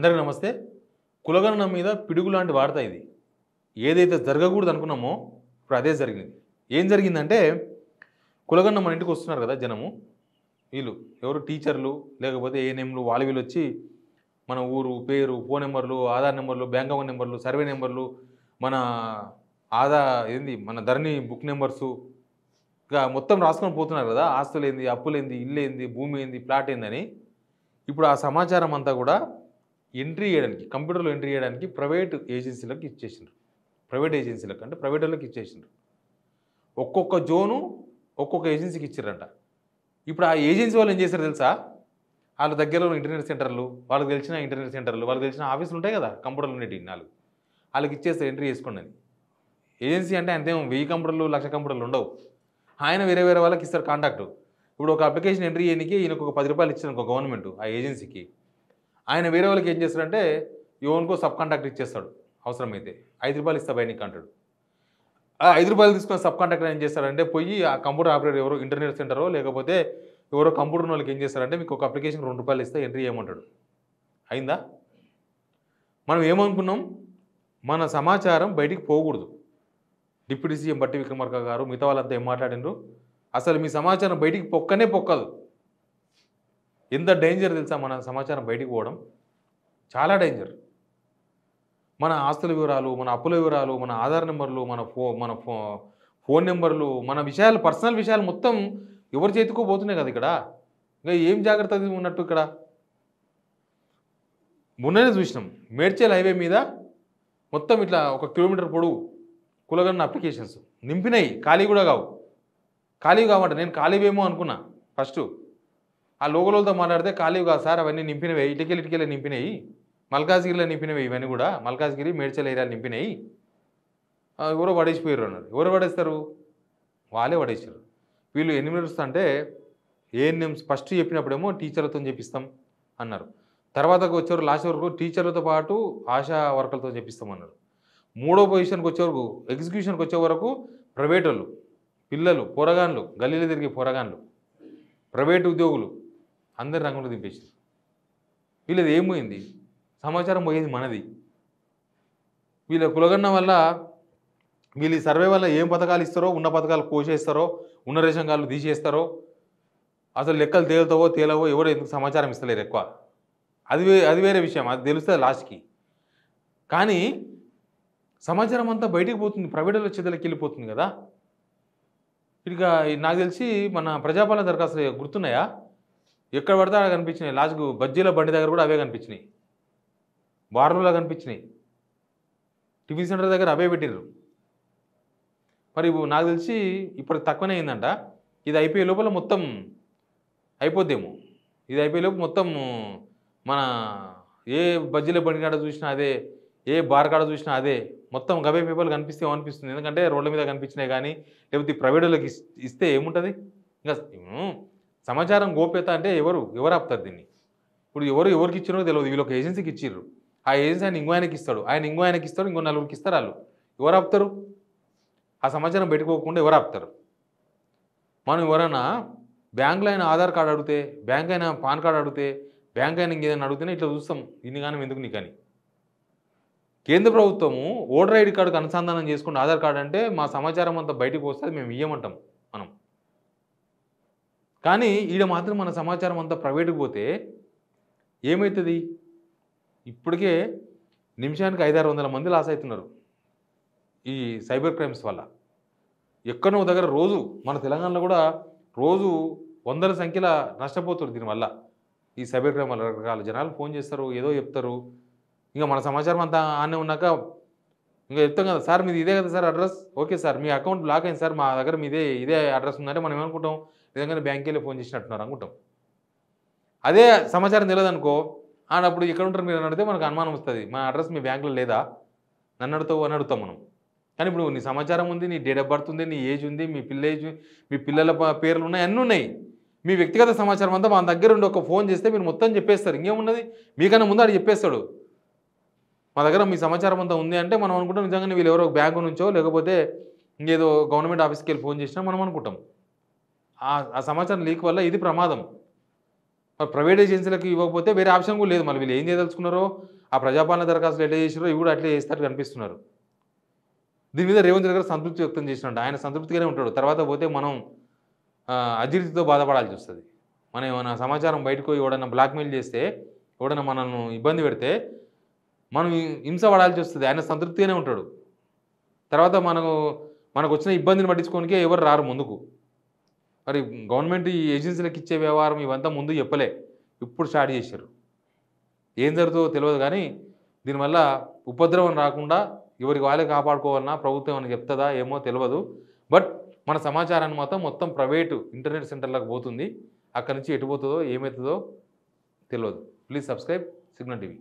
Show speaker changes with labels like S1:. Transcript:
S1: అందరికీ నమస్తే. కులగణన మీద పిడుగు లాంటి వార్త ఇది. ఏదైతే జరగకూడదు అనుకున్నామో ఇప్పుడు అదే జరిగింది. ఏం జరిగిందంటే కులగణన మన ఇంటికి వస్తున్నారు కదా జనము. వీళ్ళు ఎవరు టీచర్లు లేకపోతే ఏఎన్ఎంలు వాళ్ళు వీళ్ళు వచ్చి మన ఊరు పేరు, ఫోన్ నెంబర్లు, ఆధార్ నెంబర్లు, బ్యాంక్ అకౌంట్ నెంబర్లు, సర్వే నెంబర్లు, మన మన ధరణి బుక్ నెంబర్సు ఇక మొత్తం రాసుకొని పోతున్నారు కదా. ఆస్తులేంది, అప్పులేంది, ఇల్లు ఏంది, భూమి ఏంది, ప్లాట్ ఏందని. ఇప్పుడు ఆ సమాచారం అంతా కూడా ఎంట్రీ చేయడానికి, కంప్యూటర్లో ఎంట్రీ చేయడానికి ప్రైవేట్ ఏజెన్సీలకు ఇచ్చేసిండ్రు. ప్రైవేట్ ఏజెన్సీలకు అంటే ప్రైవేట్ వాళ్ళకి ఇచ్చేసిండ్రు. ఒక్కొక్క జోను ఒక్కొక్క ఏజెన్సీకి ఇచ్చారంట. ఇప్పుడు ఆ ఏజెన్సీ వాళ్ళు ఏం చేశారు తెలుసా? వాళ్ళ దగ్గరలో ఇంటర్నెట్ సెంటర్లు, వాళ్ళకి తెలిసిన ఇంటర్నెట్ సెంటర్లు, వాళ్ళకి తెలిసిన ఆఫీసులు ఉంటాయి కదా, కంప్యూటర్లు ఉండేవి నాలుగు, వాళ్ళకి ఇచ్చేస్తే ఎంట్రీ చేసుకోండి అని. ఏజెన్సీ అంటే అంతేమో 1000 కంప్యూటర్లు 1,00,000 కంప్యూటర్లు ఉండవు. ఆయన వేరే వేరే వాళ్ళకి ఇస్తారు కాంటాక్ట్. ఇప్పుడు ఒక అప్లికేషన్ ఎంట్రీ చేయడానికి ఈయనకు ఒక 10 రూపాయలు ఇచ్చారు గవర్నమెంట్ ఆ ఏజెన్సీకి. ఆయన వేరే వాళ్ళకి ఏం చేస్తాడంటే ఎవరికో సబ్ కాంట్రాక్ట్ ఇచ్చేస్తాడు. అవసరమైతే 5 రూపాయలు ఇస్తా బై నీకు అంటాడు. ఆ 5 రూపాయలు తీసుకున్న సబ్ కాంట్రాక్టర్ ఏం చేస్తాడంటే పోయి ఆ కంప్యూటర్ ఆపరేటర్ ఎవరో ఇంటర్నెట్ సెంటరో లేకపోతే ఎవరో కంప్యూటర్ వాళ్ళకి ఏం చేస్తారంటే మీకు ఒక అప్లికేషన్ 2 రూపాయలు ఇస్తే ఎంట్రీ చేయమంటాడు. అయిందా? మనం ఏమనుకున్నాం? మన సమాచారం బయటికి పోకూడదు. డిప్యూటీ సీఎం బట్టి విక్రమార్క గారు మిగతా వాళ్ళంతా ఏం మాట్లాడినరు? అసలు మీ సమాచారం బయటికి పొక్కనే పొక్కదు. ఎంత డేంజర్ తెలుసా మన సమాచారం బయటికి పోవడం? చాలా డేంజర్. మన ఆస్తుల వివరాలు, మన అప్పుల వివరాలు, మన ఆధార్ నెంబర్లు, మన ఫోన్ నెంబర్లు, మన విషయాలు, పర్సనల్ విషయాలు మొత్తం ఎవరి చేతికో పోతున్నాయి కదా ఇక్కడ. ఇంకా ఏం జాగ్రత్త ఉన్నట్టు ఇక్కడ. మొన్ననే చూసినాం మేడ్చల్ హైవే మీద మొత్తం ఇట్లా 1 కిలోమీటర్ పొడవు కులగన్న అప్లికేషన్స్ నింపినాయి. ఖాళీ కూడా కావు. ఖాళీ కావంట. నేను ఖాళీవేమో అనుకున్నా ఫస్ట్. ఆ లోకలతో మాట్లాడితే ఖాళీ కాదు సార్, అవన్నీ నింపినవి, ఇటుకెళ్ళి నింపినాయి, మల్కాజ్గిరిలో నింపినవి, ఇవన్నీ కూడా మల్కాజ్గిరి మేడ్చల్ ఏరియాలు నింపినాయి, ఎవరో పడేసిపోయారు అన్నారు. ఎవరు పడేస్తారు? వాళ్ళే పడేసారు. వీళ్ళు ఎన్ని మినిట్స్ అంటే ఏఎన్ఎంస్ ఫస్ట్ చెప్పినప్పుడేమో టీచర్లతో చెప్పిస్తాం అన్నారు. తర్వాతకు వచ్చేవారు లాస్ట్ వరకు టీచర్లతో పాటు ఆశా వర్కర్లతో చెప్పిస్తామన్నారు. మూడో పొజిషన్కి వచ్చేవరకు ఎగ్జిక్యూషన్కి వచ్చే వరకు ప్రైవేట్ వాళ్ళు, పిల్లలు, పోరగాన్లు, గల్లీలో తిరిగే పోరగాన్లు, ప్రైవేట్ ఉద్యోగులు అందరి రంగంలో దింపేసారు. వీళ్ళది ఏం పోయింది? సమాచారం పోయేది మనది. వీళ్ళ కులగన్న వల్ల వీళ్ళు ఈ సర్వే వల్ల ఏం పథకాలు ఇస్తారో, ఉన్న పథకాలు కోసేస్తారో, ఉన్న రేషన్ కార్డులు తీసేస్తారో, అసలు లెక్కలు తేలవో ఎవరు ఎందుకు సమాచారం ఇస్తలేరు ఎక్కువ. అది వేరే విషయం, అది తెలుస్తుంది లాస్ట్కి. కానీ సమాచారం అంతా బయటికి పోతుంది, ప్రైవేట్లో చేతులకి వెళ్ళిపోతుంది కదా. ఇక నాకు తెలిసి మన ప్రజాపాలన దరఖాస్తులు గుర్తున్నాయా? ఎక్కడ పడితే అక్కడ కనిపించినాయి. లాస్ట్కు బజ్జీల బండి దగ్గర కూడా అవే కనిపించినాయి, బార్లలో కనిపించినాయి, టిఫిన్ సెంటర్ దగ్గర అవే పెట్టిర్రు. మరి నాకు తెలిసి ఇప్పటికి తక్కువనే అయిందంట. ఇది అయిపోయే లోపల మొత్తం అయిపోద్దేమో. ఇది అయిపోయే లోపు మొత్తం మన ఏ బజ్జీల బండి కాడ చూసినా అదే, ఏ బార్ కాడ చూసినా అదే, మొత్తం గవే పేపర్లు కనిపిస్తే ఏమనిపిస్తుంది? ఎందుకంటే రోడ్ల మీద కనిపించినాయి కానీ లేకపోతే ప్రైవేట్ వాళ్ళకి ఇస్తే ఏముంటుంది? ఇంకా సమాచారం గోప్యత అంటే ఎవరు ఆపుతారు దీన్ని? ఇప్పుడు ఎవరికి ఇచ్చినో తెలియదు. వీళ్ళు ఒక ఏజెన్సీకి ఇచ్చిర్రు. ఆ ఏజెన్సీ ఆయన ఇంకో ఆయనకి ఇస్తాడు, ఇంకో 4 ఇస్తారు. వాళ్ళు ఎవరు ఆపుతారు? ఆ సమాచారం పెట్టుకోకుండా ఎవరు ఆపుతారు? మనం ఎవరైనా బ్యాంకులో అయినా ఆధార్ కార్డు అడిగితే, బ్యాంక్ అయినా పాన్ కార్డు అడిగితే, బ్యాంక్ అయినా ఇంకేదైనా అడిగితేనే ఇట్లా చూస్తాం, ఇన్ని కానీ ఎందుకు నీకని. కేంద్ర ప్రభుత్వము ఓటర్ ఐడి కార్డుకు అనుసంధానం చేసుకుంటే ఆధార్ కార్డు అంటే మా సమాచారం అంతా బయటకు వస్తుంది, మేము ఇయ్యమంటాం మనం. కానీ ఈడ మాత్రం మన సమాచారం అంతా ప్రైవేట్కి పోతే ఏమవుతుంది? ఇప్పటికే నిమిషానికి 500-600 మంది లాస్ అవుతున్నారు ఈ సైబర్ క్రైమ్స్ వల్ల. ఎక్కడో దగ్గర రోజు మన తెలంగాణలో కూడా రోజు వందల సంఖ్యలో నష్టపోతారు దీనివల్ల. ఈ సైబర్ క్రైమ్ వల్ల రకరకాల జనాలు ఫోన్ చేస్తారు, ఏదో చెప్తారు. ఇంకా మన సమాచారం అంతా ఆనే ఉన్నాక ఇంకా చెప్తాం కదా, సార్ మీది ఇదే కదా సార్ అడ్రస్, ఓకే సార్ మీ అకౌంట్ బ్లాక్ అయింది సార్, మా దగ్గర ఇదే అడ్రస్ ఉందంటే మనం ఏమనుకుంటాం? నిజంగానే బ్యాంక్కి వెళ్ళి ఫోన్ చేసినట్టున్నారు అనుకుంటాం. అదే సమాచారం తెలియదనుకో, అప్పుడు ఎక్కడ ఉంటారు మీరు అని అడిగితే మనకు అనుమానం వస్తుంది, మా అడ్రస్ మీ బ్యాంకులో లేదా, నన్ను అడుగుతావు అని అడుగుతాం మనం. కానీ ఇప్పుడు నీ సమాచారం ఉంది, నీ డేట్ ఆఫ్ బర్త్ ఉంది, నీ ఏజ్ ఉంది, మీ పిల్లల పేర్లు ఉన్నాయి, అన్నీ ఉన్నాయి. మీ వ్యక్తిగత సమాచారం అంతా మన దగ్గర ఉండి ఒక ఫోన్ చేస్తే మీరు మొత్తం చెప్పేస్తారు. ఇంకేమున్నది? మీకన్నా ముందు ఆడు చెప్పేస్తాడు, మా దగ్గర మీ సమాచారం అంతా ఉంది అంటే మనం అనుకుంటాం నిజంగానే వీళ్ళు ఎవరో బ్యాంకు నుంచో లేకపోతే ఇంకేదో గవర్నమెంట్ ఆఫీస్కి వెళ్ళి ఫోన్ చేసినా మనం అనుకుంటాం. ఆ సమాచారం లీక్ వల్ల ఇది ప్రమాదం. మరి ప్రైవేట్ ఏజెన్సీలకు ఇవ్వకపోతే వేరే ఆప్షన్ కూడా లేదు. మళ్ళీ వీళ్ళు ఏం చేయదలుచుకున్నారో ఆ ప్రజాపాలన దరఖాస్తులు ఎట్లా చేసారో ఇవి కూడా అట్లే చేస్తారు కనిపిస్తున్నారు. దీని మీద రేవంత్ రెడ్డి గారు సంతృప్తి వ్యక్తం చేసినట్టు ఆయన సంతృప్తిగానే ఉంటాడు. తర్వాత పోతే మనం అజీర్తితో బాధపడాల్సి వస్తుంది. మనం ఏమైనా సమాచారం బయటకు ఎవడన్నా బ్లాక్మెయిల్ చేస్తే ఎవడన్నా మనల్ని ఇబ్బంది పెడితే మనం హింస పడాల్సి వస్తుంది. ఆయన సంతృప్తిగానే ఉంటాడు. తర్వాత మనకు వచ్చిన ఇబ్బందిని పట్టించుకోనికే ఎవరు రారు ముందుకు. మరి గవర్నమెంట్ ఈ ఏజెన్సీలకు ఇచ్చే వ్యవహారం ఇవంతా ముందు చెప్పలే, ఇప్పుడు స్టార్ట్ చేశారు. ఏం జరుగుతుందో తెలియదు కానీ దీనివల్ల ఉపద్రవం రాకుండా ఎవరికి వాళ్ళే కాపాడుకోవాలన్నా ప్రభుత్వం అని చెప్తుందా ఏమో తెలియదు. బట్ మన సమాచారాన్ని మొత్తం ప్రైవేటు ఇంటర్నెట్ సెంటర్లకు పోతుంది. అక్కడి నుంచి ఎటు పోతుందో ఏమవుతుందో తెలియదు. Please subscribe signal TV.